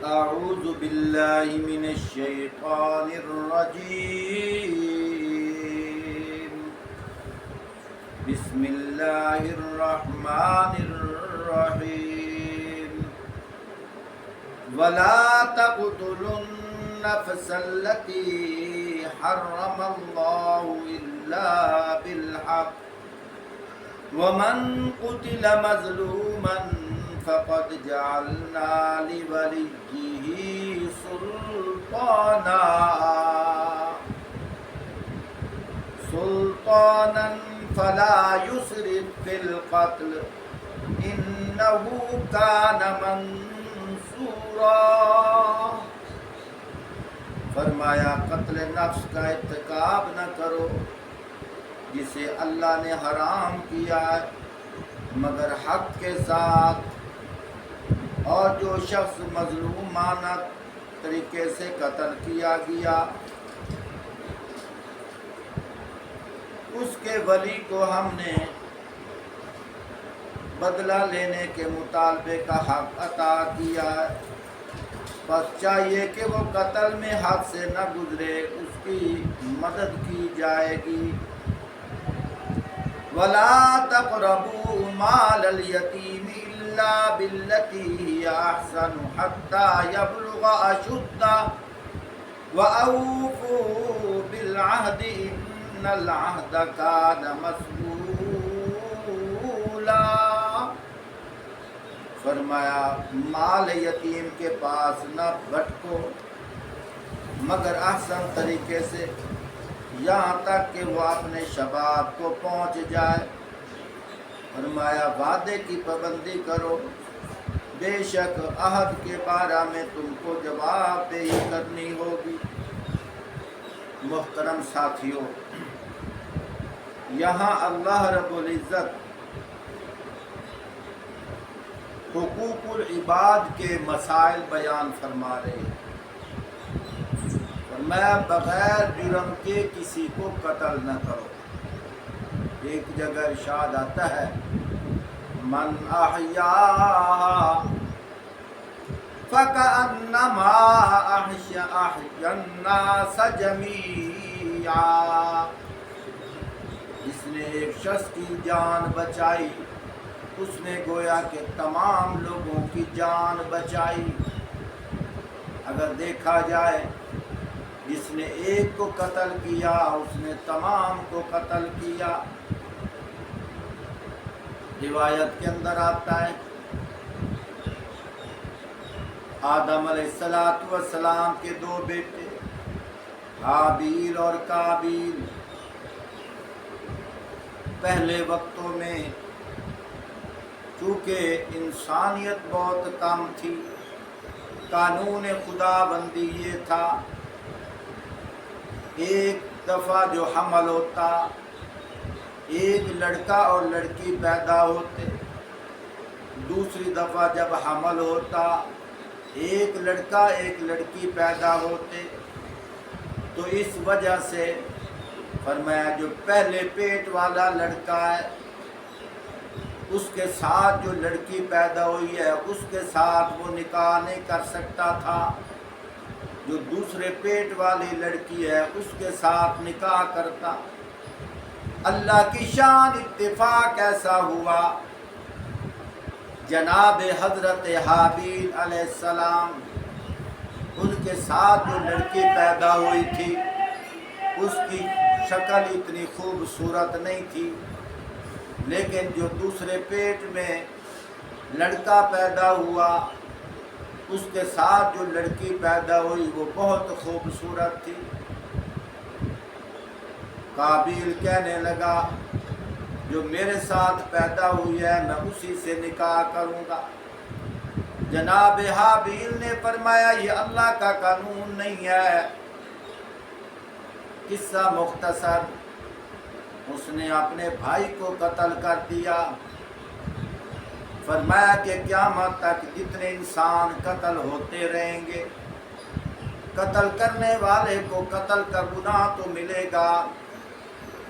أعوذ بالله من الشيطان الرجيم. بسم الله الرحمن الرحيم. ولا تقتلوا النفس التي حرم الله إلا بالحق ومن قتل مظلوما فقد جعلنا لوليه سلطانا فلا يسرف في القتل إنه كان منصورا. فرمایا قتل نفس کا ارتکاب نہ کرو جسے اللہ نے حرام کیا ہے مگر حق کے ساتھ، اور جو شخص مظلومانہ طریقے سے قتل کیا گیا اس کے ولی کو ہم نے بدلہ لینے کے مطالبے کا حق عطا کیا ہے، پس چاہیے کہ وہ قتل میں حد سے نہ گزرے، اس کی مدد کی جائے گی. وَلَا تَقْرَبُوا مَالَ الْيَتِيمِ إِلَّا بِالَّتِي هِيَ أَحْسَنُ حَتَّى يَبْلُغَ أَشُدَّهُ وَأَوْفُوا بِالْعَهْدِ إِنَّ الْعَهْدَ كَانَ مَسْئُولًا. فرمایا مال یتیم کے پاس نہ بھٹکو مگر احسن طریقے سے، یہاں تک کہ وہ اپنے شباب کو پہنچ جائے. فرمایا وعدے کی پابندی کرو، بے شک عہد کے بارے میں تم کو جواب دہی کرنی ہوگی. محترم ساتھیوں، یہاں اللہ رب العزت حقوق العباد کے مسائل بیان فرما رہے ہیں. فرمایا بغیر جرم کے کسی کو قتل نہ کرو. ایک جگہ ارشاد آتا ہے من احیاها فکأنما احیا الناس جمیعا. جس نے ایک شخص کی جان بچائی اس نے گویا کہ تمام لوگوں کی جان بچائی. اگر دیکھا جائے جس نے ایک کو قتل کیا اس نے تمام کو قتل کیا. روایت کے اندر آتا ہے آدم علیہ السلام کے دو بیٹے حابیل اور قابیل. پہلے وقتوں میں چونکہ انسانیت بہت کم تھی، قانون خدا بندی یہ تھا ایک دفعہ جو حمل ہوتا ایک لڑکا اور لڑکی پیدا ہوتے، دوسری دفعہ جب حمل ہوتا ایک لڑکا ایک لڑکی پیدا ہوتے. تو اس وجہ سے فرمایا جو پہلے پیٹ والا لڑکا ہے اس کے ساتھ جو لڑکی پیدا ہوئی ہے اس کے ساتھ وہ نکاح نہیں کر سکتا تھا. جو دوسرے پیٹ والی لڑکی ہے اس کے ساتھ نکاح کرتا. اللہ کی شان اتفاق ایسا ہوا جناب حضرت حابیل علیہ السلام ان کے ساتھ جو لڑکی پیدا ہوئی تھی اس کی شکل اتنی خوبصورت نہیں تھی، لیکن جو دوسرے پیٹ میں لڑکا پیدا ہوا اس کے ساتھ جو لڑکی پیدا ہوئی وہ بہت خوبصورت تھی. قابیل کہنے لگا جو میرے ساتھ پیدا ہوئی ہے میں اسی سے نکاح کروں گا. جناب حابیل نے فرمایا یہ اللہ کا قانون نہیں ہے. قصہ مختصر، اس نے اپنے بھائی کو قتل کر دیا. فرمایا کہ قیامت تک جتنے انسان قتل ہوتے رہیں گے قتل کرنے والے کو قتل کا گناہ تو ملے گا،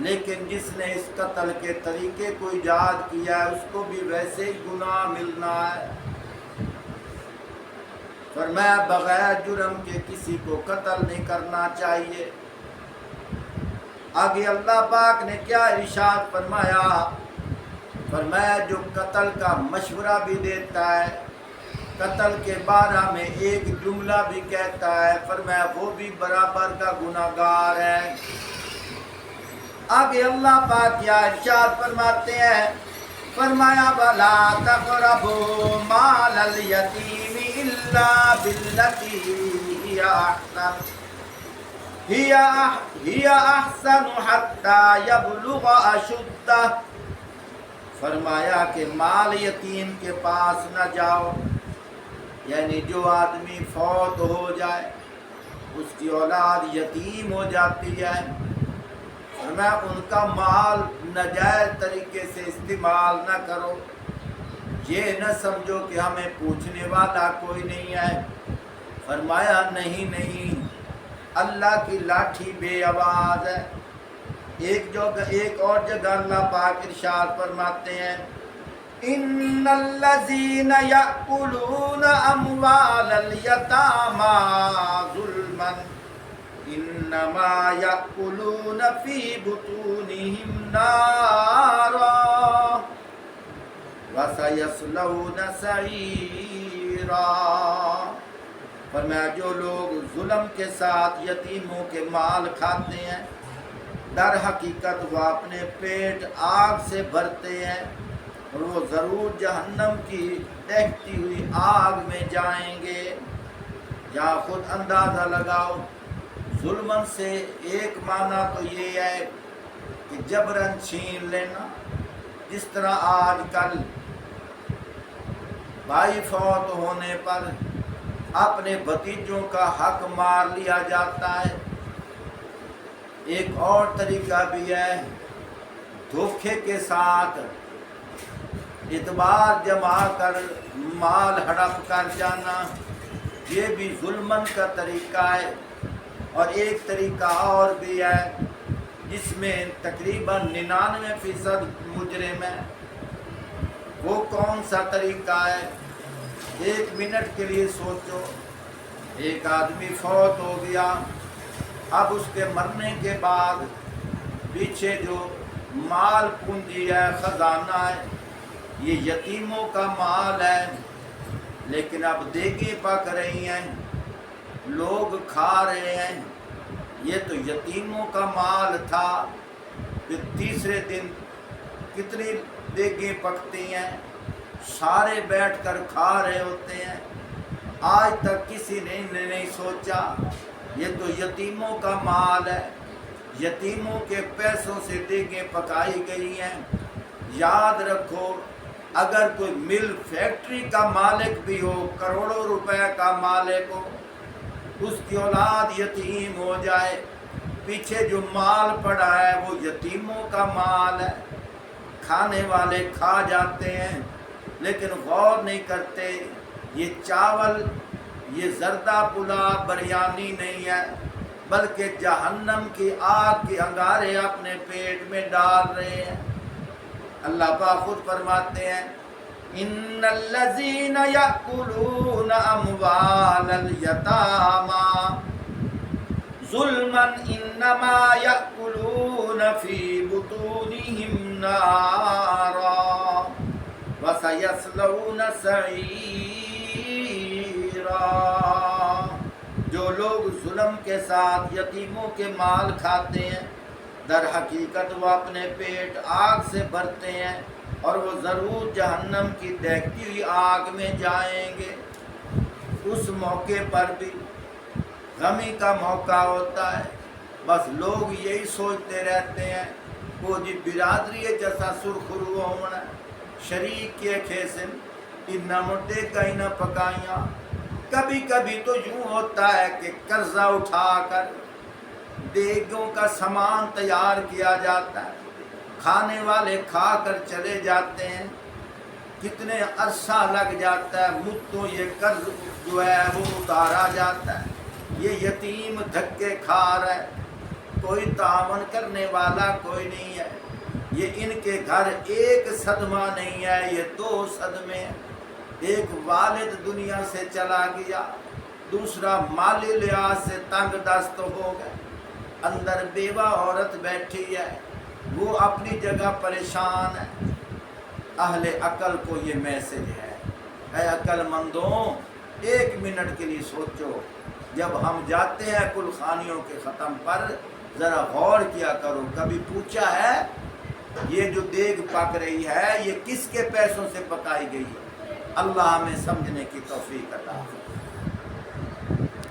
لیکن جس نے اس قتل کے طریقے کو ایجاد کیا ہے اس کو بھی ویسے ہی گناہ ملنا ہے. فرمایا بغیر جرم کے کسی کو قتل نہیں کرنا چاہیے۔ آگے اللہ پاک نے کیا ارشاد فرمایا؟ فرمایا جو قتل کا مشورہ بھی دیتا ہے، قتل کے بارے میں ایک جملہ بھی کہتا ہے، فرمایا وہ بھی برابر کا گناہگار ہے۔ آگے اللہ پاک کیا ارشاد فرماتے ہیں؟ فرمایا وَلَا تَقْرَبُوا مَالَ الْيَتِيمِ إِلَّا بِالَّتِي هِيَ أَحْسَنُ حَتَّى يَبْلُغَ أَشُدَّهُ۔ فرمایا کہ مال یتیم کے پاس نہ جاؤ، یعنی جو آدمی فوت ہو جائے، اس کی اولاد یتیم ہو جاتی ہے، فرمایا ان کا مال ناجائز طریقے سے استعمال نہ کرو۔ یہ نہ سمجھو کہ ہمیں پوچھنے والا کوئی نہیں ہے۔ فرمایا نہیں، اللہ کی لاٹھی بے آواز ہے۔ ایک اور جگہ اللہ پاک ارشاد فرماتے ہیں ان الذین یأکلون اموال الیتامی ظلما انما یأکلون فی بطونہم نارا وسیصلون سعیرا۔ فرمایا جو لوگ ظلم کے ساتھ یتیموں کے مال کھاتے ہیں، در حقیقت وہ اپنے پیٹ آگ سے بھرتے ہیں اور وہ ضرور جہنم کی دہتی ہوئی آگ میں جائیں گے۔ یا خود اندازہ لگاؤ، ظلمن سے ایک معنی تو یہ ہے کہ جبراً چھین لینا، جس طرح آج کل بھائی فوت ہونے پر اپنے بھتیجوں کا حق مار لیا جاتا ہے۔ ایک اور طریقہ بھی ہے دھوکے کے ساتھ اعتبار جما کر مال ہڑپ کر جانا، یہ بھی ظلمن کا طریقہ ہے۔ اور ایک طریقہ اور بھی ہے جس میں تقریباً 99% مجرم ہے۔ وہ کون سا طریقہ ہے؟ ایک منٹ کے لیے سوچو، ایک آدمی فوت ہو گیا، اب اس کے مرنے کے بعد پیچھے جو مال پونجی ہے، خزانہ ہے، یہ یتیموں کا مال ہے، لیکن اب دیگیں پک رہی ہیں، لوگ کھا رہے ہیں، یہ تو یتیموں کا مال تھا۔ پھر تیسرے دن کتنی دیگیں پکتی ہیں، سارے بیٹھ کر کھا رہے ہوتے ہیں۔ آج تک کسی نے نہیں سوچا یہ تو یتیموں کا مال ہے، یتیموں کے پیسوں سے دیگیں پکائی گئی ہیں۔ یاد رکھو، اگر کوئی مل فیکٹری کا مالک بھی ہو، کروڑوں روپے کا مالک ہو، اس کی اولاد یتیم ہو جائے، پیچھے جو مال پڑا ہے وہ یتیموں کا مال ہے، کھانے والے کھا جاتے ہیں لیکن غور نہیں کرتے۔ یہ چاول، یہ زردہ پلا بریانی نہیں ہے، بلکہ جہنم کی آگ کے انگارے اپنے پیٹ میں ڈال رہے ہیں۔ اللہ پاک خود فرماتے ہیں ان الذین یأکلون اموال الیتامی ظلما انما یأکلون فی بطونہم نارا وسیصلون سعیرا۔ جو لوگ ظلم کے ساتھ یتیموں کے مال کھاتے ہیں، در حقیقت وہ اپنے پیٹ آگ سے بھرتے ہیں اور وہ ضرور جہنم کی دہتی ہوئی آگ میں جائیں گے۔ اس موقع پر بھی غمی کا موقع ہوتا ہے، بس لوگ یہی سوچتے رہتے ہیں وہ جی برادری جیسا سرخرو ہونا، شریک کے کھیسن نہ مٹے کہیں نہ پکائیاں۔ کبھی کبھی تو یوں ہوتا ہے کہ قرضہ اٹھا کر دیگوں کا سامان تیار کیا جاتا ہے، کھانے والے کھا کر چلے جاتے ہیں، کتنے عرصہ لگ جاتا ہے، مدتوں یہ قرض جو ہے وہ اتارا جاتا ہے۔ یہ یتیم دھکے کھا رہا ہے، کوئی تعاون کرنے والا کوئی نہیں ہے۔ یہ ان کے گھر ایک صدمہ نہیں ہے، یہ 2 صدمے ہیں۔ ایک والد دنیا سے چلا گیا، دوسرا مالی لحاظ سے تنگ دست ہو گئے، اندر بیوہ عورت بیٹھی ہے، وہ اپنی جگہ پریشان ہے۔ اہل عقل کو یہ میسج ہے، اے عقل مندوں، 1 منٹ کے لیے سوچو، جب ہم جاتے ہیں کل خانیوں کے ختم پر ذرا غور کیا کرو، کبھی پوچھا ہے یہ جو دیگ پک رہی ہے یہ کس کے پیسوں سے پکائی گئی ہے؟ اللہ ہمیں سمجھنے کی توفیق عطا فرمائے۔